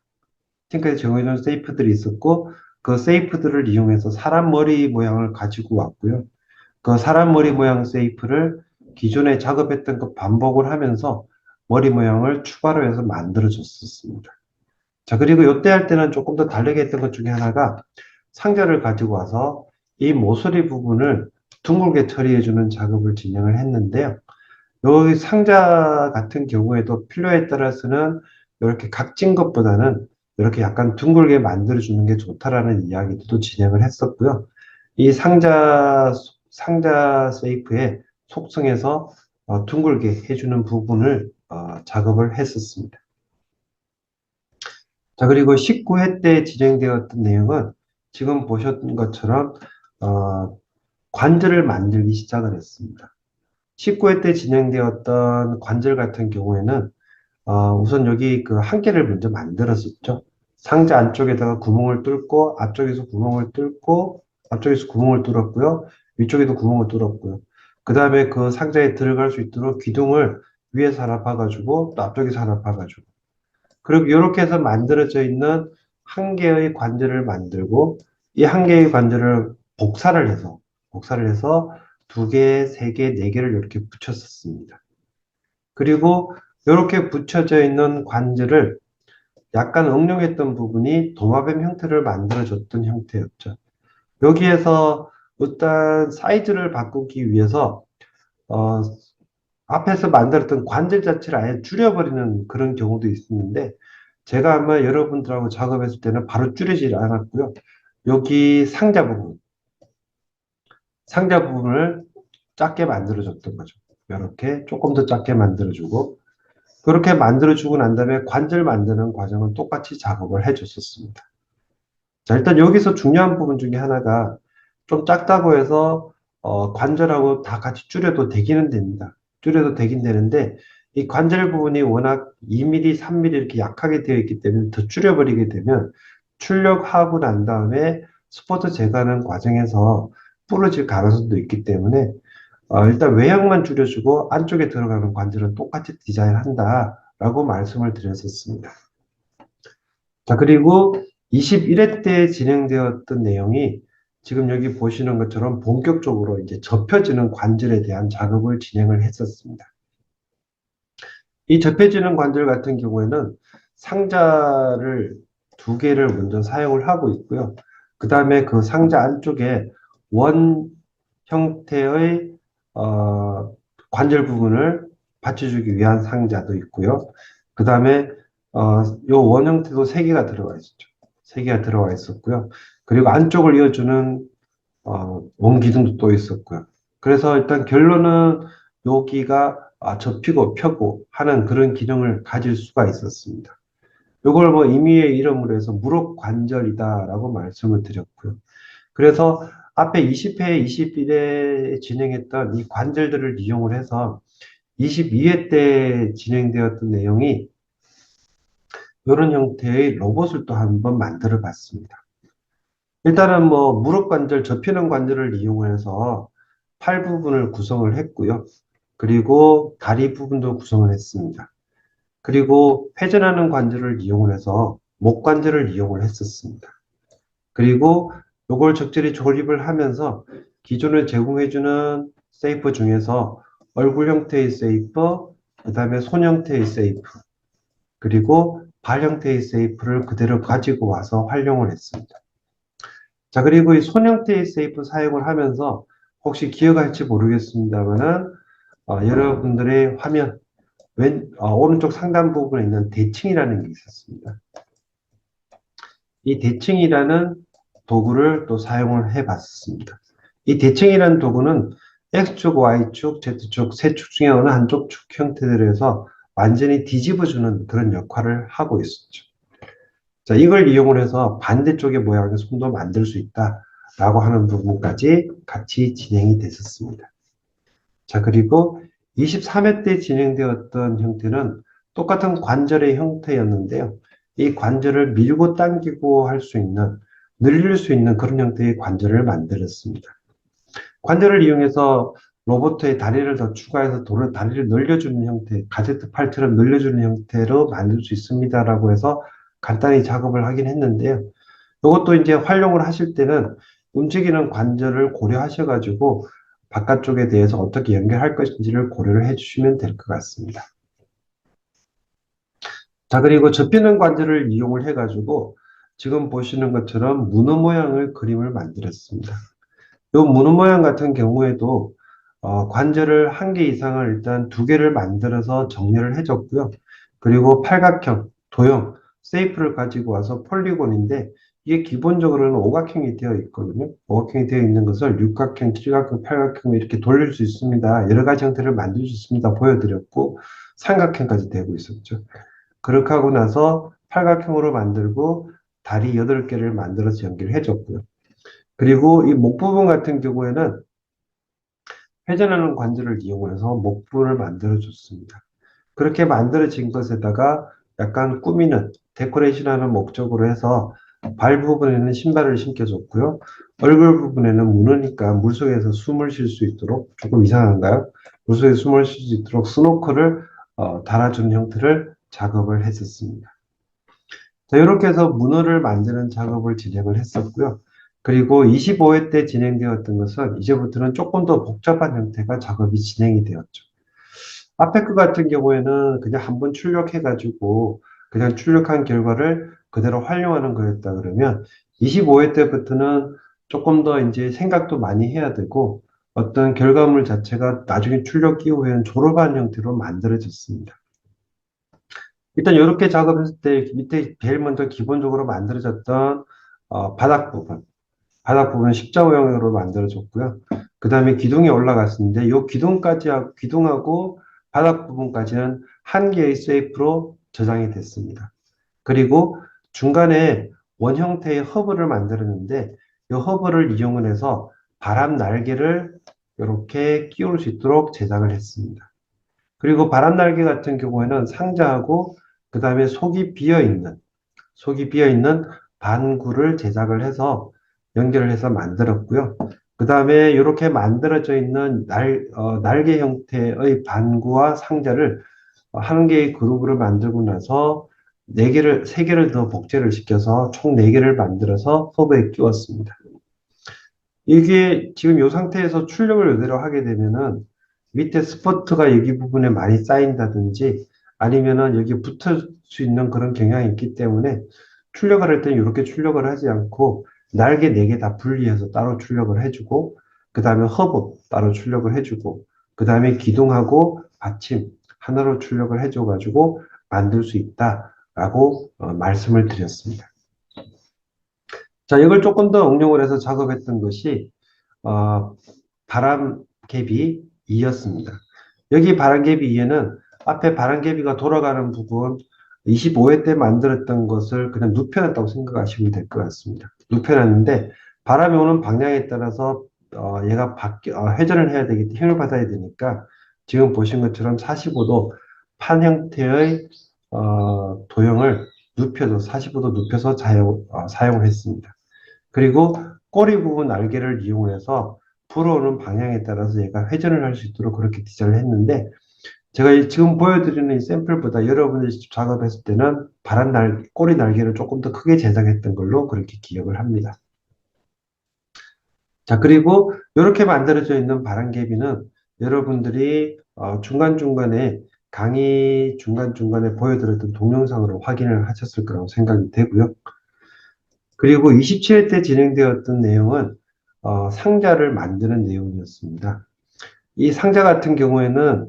팅크캐드 제공해주는 세이프들이 있었고, 그 세이프들을 이용해서 사람 머리 모양을 가지고 왔고요. 그 사람 머리 모양 세이프를 기존에 작업했던 그 반복을 하면서 머리 모양을 추가로 해서 만들어 줬었습니다. 자, 그리고 요때 할 때는 조금 더 다르게 했던 것 중에 하나가 상자를 가지고 와서 이 모서리 부분을 둥글게 처리해주는 작업을 진행을 했는데요. 요 상자 같은 경우에도 필요에 따라서는 이렇게 각진 것보다는 이렇게 약간 둥글게 만들어주는 게 좋다라는 이야기도 진행을 했었고요. 이 상자 세이프의 속성에서 둥글게 해주는 부분을 작업을 했었습니다. 자, 그리고 19회 때 진행되었던 내용은 지금 보셨던 것처럼 관절을 만들기 시작을 했습니다. 19회 때 진행되었던 관절 같은 경우에는 우선 여기 그 한 개를 먼저 만들었었죠. 상자 안쪽에다가 구멍을 뚫고 앞쪽에서 구멍을 뚫고 앞쪽에서 구멍을 뚫었고요. 위쪽에도 구멍을 뚫었고요. 그 다음에 그 상자에 들어갈 수 있도록 기둥을 위에서 하나 박아주고 또 앞쪽에서 하나 박아주고 그리고 이렇게 해서 만들어져 있는 한 개의 관절을 만들고 이 한 개의 관절을 복사를 해서 두 개, 세 개, 네 개를 이렇게 붙였었습니다. 그리고 이렇게 붙여져 있는 관절을 약간 응용했던 부분이 도마뱀 형태를 만들어줬던 형태였죠. 여기에서 일단 사이즈를 바꾸기 위해서 어, 앞에서 만들었던 관절 자체를 아예 줄여버리는 그런 경우도 있었는데 제가 아마 여러분들하고 작업했을 때는 바로 줄이지 않았고요. 여기 상자 부분을 작게 만들어줬던 거죠. 이렇게 조금 더 작게 만들어주고, 그렇게 만들어주고 난 다음에 관절 만드는 과정은 똑같이 작업을 해줬었습니다. 자, 일단 여기서 중요한 부분 중에 하나가 좀 작다고 해서 관절하고 다 같이 줄여도 되기는 됩니다. 줄여도 되긴 되는데 이 관절 부분이 워낙 2mm, 3mm 이렇게 약하게 되어 있기 때문에 더 줄여버리게 되면 출력하고 난 다음에 스포트 제거하는 과정에서 부러질 가능성도 있기 때문에 일단 외형만 줄여주고 안쪽에 들어가는 관절은 똑같이 디자인한다라고 말씀을 드렸었습니다. 자, 그리고 21회 때 진행되었던 내용이 지금 여기 보시는 것처럼 본격적으로 이제 접혀지는 관절에 대한 작업을 진행을 했었습니다. 이 접혀지는 관절 같은 경우에는 상자를 2개를 먼저 사용을 하고 있고요. 그 다음에 그 상자 안쪽에 원 형태의 관절 부분을 받쳐주기 위한 상자도 있고요. 그 다음에 요 원 형태도 3개가 들어가 있었죠. 3개가 들어가 있었고요. 그리고 안쪽을 이어주는 원 기둥도 또 있었고요. 그래서 일단 결론은 여기가 접히고 펴고 하는 그런 기능을 가질 수가 있었습니다. 이걸 뭐 임의의 이름으로 해서 무릎 관절이다라고 말씀을 드렸고요. 그래서 앞에 20회, 21회 진행했던 이 관절들을 이용을 해서 22회 때 진행되었던 내용이 이런 형태의 로봇을 또 한번 만들어 봤습니다. 일단은 뭐 무릎 관절, 접히는 관절을 이용해서 팔 부분을 구성을 했고요. 그리고 다리 부분도 구성을 했습니다. 그리고 회전하는 관절을 이용을 해서 목 관절을 이용을 했었습니다. 그리고 이걸 적절히 조립을 하면서 기존에 제공해주는 세이프 중에서 얼굴 형태의 세이프, 그 다음에 손 형태의 세이프, 그리고 발 형태의 세이프를 그대로 가지고 와서 활용을 했습니다. 자, 그리고 이 손 형태의 세이프 사용을 하면서 혹시 기억할지 모르겠습니다만은 여러분들의 화면 오른쪽 상단 부분에 있는 대칭이라는 게 있었습니다. 이 대칭이라는 도구를 또 사용을 해 봤습니다. 이 대칭이라는 도구는 X축, Y축, Z축 세 축 중에 어느 한쪽 축 형태들에서 완전히 뒤집어주는 그런 역할을 하고 있었죠. 자, 이걸 이용을 해서 반대쪽의 모양의 손도 만들 수 있다라고 하는 부분까지 같이 진행이 됐었습니다. 자, 그리고 23회 때 진행되었던 형태는 똑같은 관절의 형태였는데요. 이 관절을 밀고 당기고 할 수 있는, 늘릴 수 있는 그런 형태의 관절을 만들었습니다. 관절을 이용해서 로봇의 다리를 더 추가해서 다리를 늘려주는 형태, 가제트 팔처럼 늘려주는 형태로 만들 수 있습니다라고 해서 간단히 작업을 하긴 했는데요. 이것도 이제 활용을 하실 때는 움직이는 관절을 고려하셔가지고 바깥쪽에 대해서 어떻게 연결할 것인지를 고려를 해주시면 될 것 같습니다. 자, 그리고 접히는 관절을 이용을 해가지고 지금 보시는 것처럼 문어 모양을 그림을 만들었습니다. 이 문어 모양 같은 경우에도 관절을 1개 이상을 일단 2개를 만들어서 정렬을 해줬고요. 그리고 팔각형, 도형, 세이프를 가지고 와서 폴리곤인데 이게 기본적으로는 오각형이 되어 있거든요. 오각형이 되어 있는 것을 육각형, 칠각형, 팔각형 이렇게 돌릴 수 있습니다. 여러 가지 형태를 만들 수 있습니다. 보여드렸고 삼각형까지 되고 있었죠. 그렇게 하고 나서 팔각형으로 만들고 다리 8개를 만들어서 연결해 줬고요. 그리고 이 목 부분 같은 경우에는 회전하는 관절을 이용해서 목 부분을 만들어 줬습니다. 그렇게 만들어진 것에다가 약간 꾸미는 데코레이션 하는 목적으로 해서 발 부분에는 신발을 신겨줬고요. 얼굴 부분에는 문어니까 물속에서 숨을 쉴 수 있도록 조금 이상한가요? 물속에 숨을 쉴 수 있도록 스노커를 달아주는 형태를 작업을 했었습니다. 자, 이렇게 해서 문어를 만드는 작업을 진행을 했었고요. 그리고 25회 때 진행되었던 것은 이제부터는 조금 더 복잡한 형태가 작업이 진행이 되었죠. 앞에 그 같은 경우에는 그냥 한번 출력해가지고 그냥 출력한 결과를 그대로 활용하는 거였다 그러면 25회 때부터는 조금 더 이제 생각도 많이 해야 되고 어떤 결과물 자체가 나중에 출력 이후에는 졸업한 형태로 만들어졌습니다. 일단 이렇게 작업했을 때 밑에 제일 먼저 기본적으로 만들어졌던 바닥 부분 십자모형으로 만들어졌고요. 그 다음에 기둥이 올라갔었는데 이 기둥하고 바닥 부분까지는 한 개의 쉐이프로 저장이 됐습니다. 그리고 중간에 원 형태의 허브를 만들었는데 이 허브를 이용을 해서 바람 날개를 이렇게 끼울 수 있도록 제작을 했습니다. 그리고 바람 날개 같은 경우에는 상자하고 그 다음에 속이 비어 있는 반구를 제작을 해서 연결을 해서 만들었고요. 그 다음에 이렇게 만들어져 있는 날개 형태의 반구와 상자를 한 개의 그룹으로 만들고 나서 세 개를 더 복제를 시켜서 총 네 개를 만들어서 허브에 끼웠습니다. 이게 지금 이 상태에서 출력을 이대로 하게 되면은 밑에 스퍼트가 여기 부분에 많이 쌓인다든지 아니면은 여기 붙을 수 있는 그런 경향이 있기 때문에 출력을 할 때는 이렇게 출력을 하지 않고 날개 4개 다 분리해서 따로 출력을 해주고 그 다음에 허브 따로 출력을 해주고 그 다음에 기둥하고 받침 하나로 출력을 해줘가지고 만들 수 있다라고 말씀을 드렸습니다. 자, 이걸 조금 더 응용을 해서 작업했던 것이 바람개비 2였습니다. 여기 바람개비 2에는 앞에 바람개비가 돌아가는 부분 25회 때 만들었던 것을 그냥 눕혀놨다고 생각하시면 될 것 같습니다. 눕혀놨는데 바람이 오는 방향에 따라서 얘가 회전을 해야 되기 때문에 힘을 받아야 되니까 지금 보신 것처럼 45도 판 형태의 도형을 45도 눕혀서 사용을 했습니다. 그리고 꼬리 부분 날개를 이용해서 불어오는 방향에 따라서 얘가 회전을 할 수 있도록 그렇게 디자인을 했는데 제가 지금 보여드리는 이 샘플보다 여러분이 작업했을 때는 꼬리 날개를 조금 더 크게 제작했던 걸로 그렇게 기억을 합니다. 자, 그리고 이렇게 만들어져 있는 바람개비는 여러분들이 중간중간에 강의 중간중간에 보여드렸던 동영상으로 확인을 하셨을 거라고 생각이 되고요. 그리고 27회 때 진행되었던 내용은 상자를 만드는 내용이었습니다. 이 상자 같은 경우에는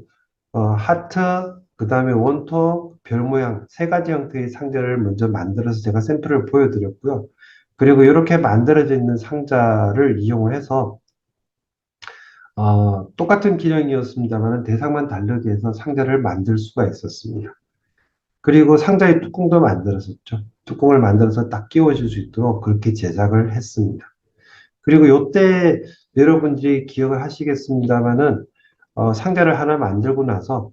하트, 그 다음에 원통, 별 모양 세 가지 형태의 상자를 먼저 만들어서 제가 샘플을 보여드렸고요. 그리고 이렇게 만들어져 있는 상자를 이용을 해서 똑같은 기능이었습니다만 대상만 다르게 해서 상자를 만들 수가 있었습니다. 그리고 상자의 뚜껑도 만들었었죠. 뚜껑을 만들어서 딱 끼워줄 수 있도록 그렇게 제작을 했습니다. 그리고 요때 여러분들이 기억을 하시겠습니다만은 상자를 하나 만들고 나서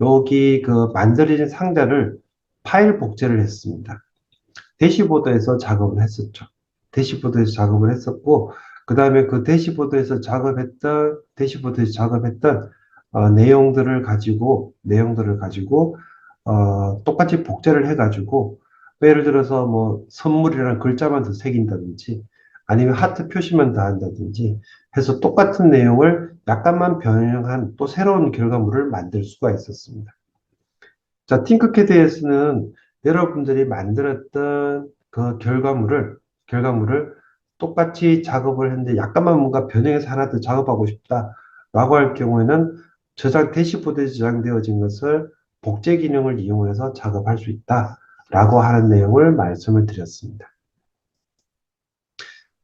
여기 그 만들어진 상자를 파일 복제를 했습니다. 대시보드에서 작업을 했었죠. 대시보드에서 작업을 했었고 그 다음에 그 대시보드에서 작업했던 내용들을 가지고 똑같이 복제를 해가지고 예를 들어서 뭐 선물이라는 글자만 더 새긴다든지 아니면 하트 표시만 더 한다든지 해서 똑같은 내용을 약간만 변형한 또 새로운 결과물을 만들 수가 있었습니다. 자, 팅크캐드에서는 여러분들이 만들었던 그 결과물을 똑같이 작업을 했는데 약간만 뭔가 변형해서 하나 더 작업하고 싶다라고 할 경우에는 대시보드에 저장되어진 것을 복제 기능을 이용해서 작업할 수 있다라고 하는 내용을 말씀을 드렸습니다.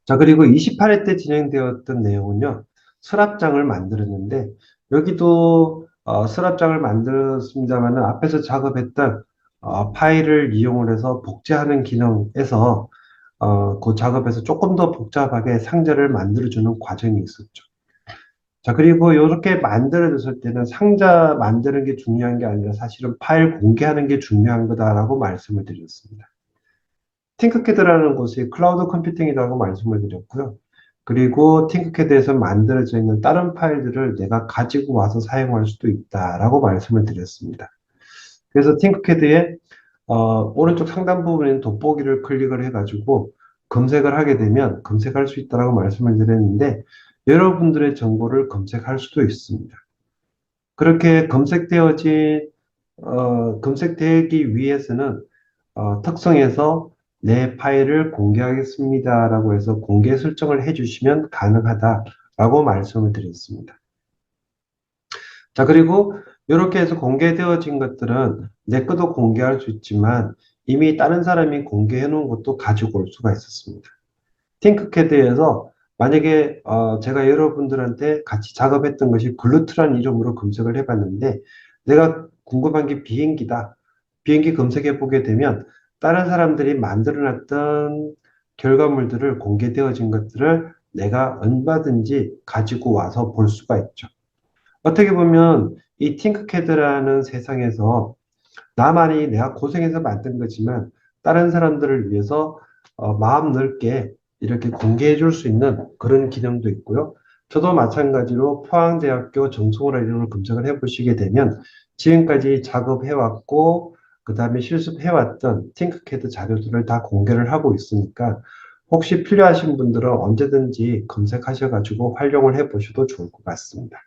자, 그리고 28회 때 진행되었던 내용은요, 서랍장을 만들었는데, 여기도 서랍장을 만들었습니다만 앞에서 작업했던 파일을 이용을 해서 복제하는 기능에서 그 작업에서 조금 더 복잡하게 상자를 만들어주는 과정이 있었죠. 자, 그리고 이렇게 만들어졌을 때는 상자 만드는 게 중요한 게 아니라 사실은 파일 공개하는 게 중요한 거다라고 말씀을 드렸습니다. 팅크캐드라는 곳이 클라우드 컴퓨팅이라고 말씀을 드렸고요. 그리고 팅크캐드에서 만들어져 있는 다른 파일들을 내가 가지고 와서 사용할 수도 있다라고 말씀을 드렸습니다. 그래서 팅크캐드의 오른쪽 상단 부분에 있는 돋보기를 클릭을 해가지고 검색을 하게 되면 검색할 수 있다라고 말씀을 드렸는데 여러분들의 정보를 검색할 수도 있습니다. 그렇게 검색되기 위해서는 특성에서 내 파일을 공개하겠습니다라고 해서 공개 설정을 해주시면 가능하다라고 말씀을 드렸습니다. 자, 그리고 이렇게 해서 공개되어진 것들은 내 것도 공개할 수 있지만 이미 다른 사람이 공개해 놓은 것도 가지고 올 수가 있었습니다. 팅크캐드에서 만약에 제가 여러분들한테 같이 작업했던 것이 글루트라는 이름으로 검색을 해봤는데 내가 궁금한 게 비행기다. 비행기 검색해 보게 되면 다른 사람들이 만들어놨던 결과물들을 공개되어진 것들을 내가 얼마든지 가지고 와서 볼 수가 있죠. 어떻게 보면 이 팅크캐드라는 세상에서 나만이 내가 고생해서 만든 거지만 다른 사람들을 위해서 마음 넓게 이렇게 공개해 줄 수 있는 그런 기능도 있고요. 저도 마찬가지로 포항대학교 정성호라 이름을 검색을 해 보시게 되면 지금까지 작업해왔고 그 다음에 실습해왔던 팅크캐드 자료들을 다 공개를 하고 있으니까 혹시 필요하신 분들은 언제든지 검색하셔가지고 활용을 해 보셔도 좋을 것 같습니다.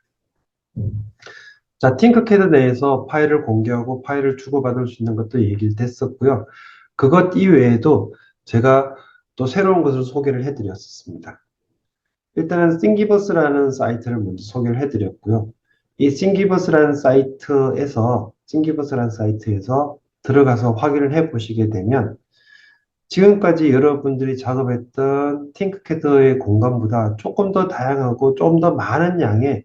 자, 팅크캐드 내에서 파일을 공개하고 파일을 주고받을 수 있는 것도 얘기를 했었고요. 그것 이외에도 제가 또 새로운 것을 소개를 해드렸습니다. 일단은 싱기버스라는 사이트를 먼저 소개를 해드렸고요. 이 싱기버스라는 사이트에서 들어가서 확인을 해 보시게 되면 지금까지 여러분들이 작업했던 팅크캐드의 공간보다 조금 더 다양하고 좀 더 많은 양의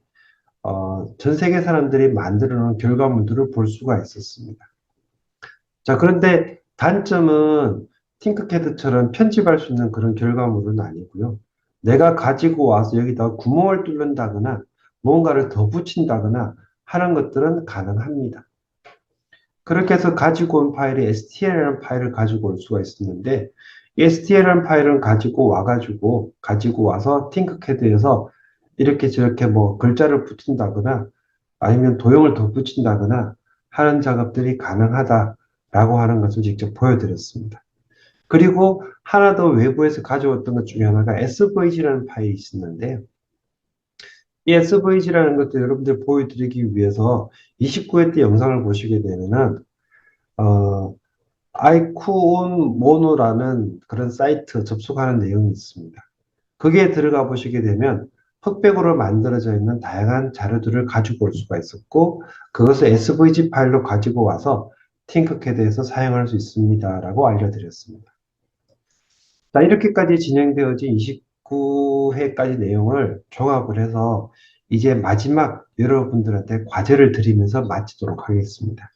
전 세계 사람들이 만들어 놓은 결과물들을 볼 수가 있었습니다. 자, 그런데 단점은 팅크캐드처럼 편집할 수 있는 그런 결과물은 아니고요. 내가 가지고 와서 여기다 구멍을 뚫는다거나 뭔가를 더 붙인다거나 하는 것들은 가능합니다. 그렇게 해서 가지고 온 파일이 STL이라는 파일을 가지고 올 수가 있었는데 이 STL이라는 파일을 가지고 와서 팅크캐드에서 이렇게 저렇게 뭐 글자를 붙인다거나 아니면 도형을 더 붙인다거나 하는 작업들이 가능하다라고 하는 것을 직접 보여드렸습니다. 그리고 하나 더 외부에서 가져왔던 것 중에 하나가 SVG라는 파일이 있었는데요. 이 SVG라는 것도 여러분들 보여드리기 위해서 29회 때 영상을 보시게 되면은 어, 아이쿠온 모노라는 그런 사이트 접속하는 내용이 있습니다. 거기에 들어가 보시게 되면 흑백으로 만들어져 있는 다양한 자료들을 가지고 올 수가 있었고 그것을 SVG 파일로 가지고 와서 팅크캐드에서 사용할 수 있습니다라고 알려드렸습니다. 자, 이렇게까지 진행되어진 29회까지 내용을 종합을 해서 이제 마지막 여러분들한테 과제를 드리면서 마치도록 하겠습니다.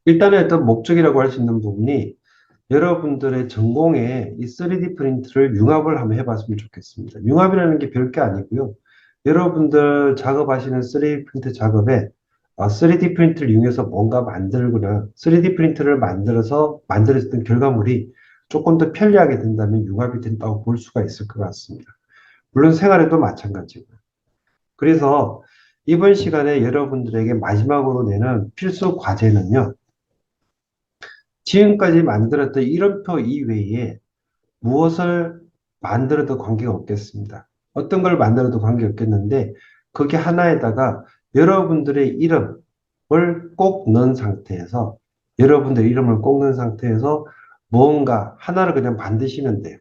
일단은 어떤 목적이라고 할 수 있는 부분이 여러분들의 전공에 이 3D 프린트를 융합을 한번 해봤으면 좋겠습니다. 융합이라는 게 별게 아니고요. 여러분들 작업하시는 3D 프린트 작업에 3D 프린트를 이용해서 뭔가 만들거나 3D 프린트를 만들었던 결과물이 조금 더 편리하게 된다면 융합이 된다고 볼 수가 있을 것 같습니다. 물론 생활에도 마찬가지고요. 그래서 이번 시간에 여러분들에게 마지막으로 내는 필수 과제는요. 지금까지 만들었던 이름표 이외에 무엇을 만들어도 관계가 없겠습니다. 어떤 걸 만들어도 관계가 없겠는데 거기 하나에다가 여러분들의 이름을 꼭 넣은 상태에서 여러분들의 이름을 꼭 넣은 상태에서 뭔가 하나를 그냥 만드시면 돼요.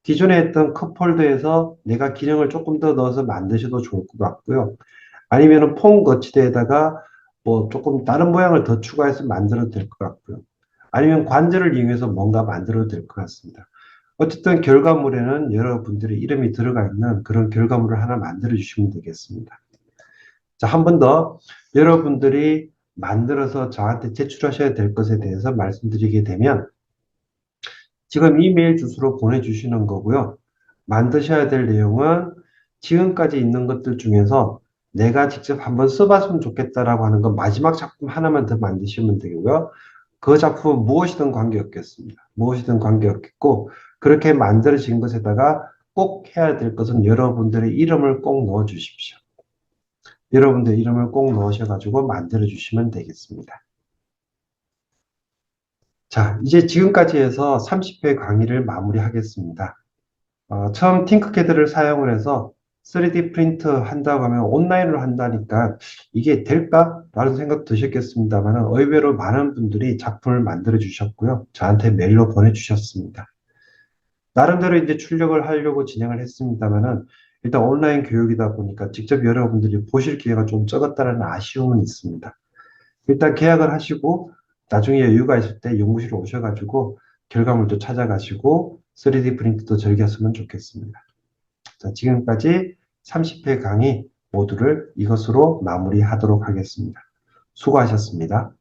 기존에 했던 컵홀더에서 내가 기능을 조금 더 넣어서 만드셔도 좋을 것 같고요. 아니면은 폼 거치대에다가 뭐 조금 다른 모양을 더 추가해서 만들어도 될 것 같고요. 아니면 관절을 이용해서 뭔가 만들어도 될 것 같습니다. 어쨌든 결과물에는 여러분들의 이름이 들어가 있는 그런 결과물을 하나 만들어 주시면 되겠습니다. 자, 한 번 더 여러분들이 만들어서 저한테 제출하셔야 될 것에 대해서 말씀드리게 되면 지금 이메일 주소로 보내주시는 거고요. 만드셔야 될 내용은 지금까지 있는 것들 중에서 내가 직접 한번 써봤으면 좋겠다라고 하는 건 마지막 작품 하나만 더 만드시면 되고요. 그 작품은 무엇이든 관계없겠습니다. 무엇이든 관계없겠고 그렇게 만들어진 것에다가 꼭 해야 될 것은 여러분들의 이름을 꼭 넣어 주십시오. 여러분들 이름을 꼭 넣으셔가지고 만들어 주시면 되겠습니다. 자, 이제 지금까지 해서 30회 강의를 마무리하겠습니다. 처음 팅크캐드를 사용을 해서 3D 프린트 한다고 하면 온라인으로 한다니까 이게 될까? 라는 생각 드셨겠습니다만 의외로 많은 분들이 작품을 만들어 주셨고요. 저한테 메일로 보내주셨습니다. 나름대로 이제 출력을 하려고 진행을 했습니다만은 일단 온라인 교육이다 보니까 직접 여러분들이 보실 기회가 좀 적었다는 아쉬움은 있습니다. 일단 계약을 하시고 나중에 여유가 있을 때 연구실에 오셔가지고 결과물도 찾아가시고 3D 프린트도 즐겼으면 좋겠습니다. 자, 지금까지 30회 강의 모두를 이것으로 마무리하도록 하겠습니다. 수고하셨습니다.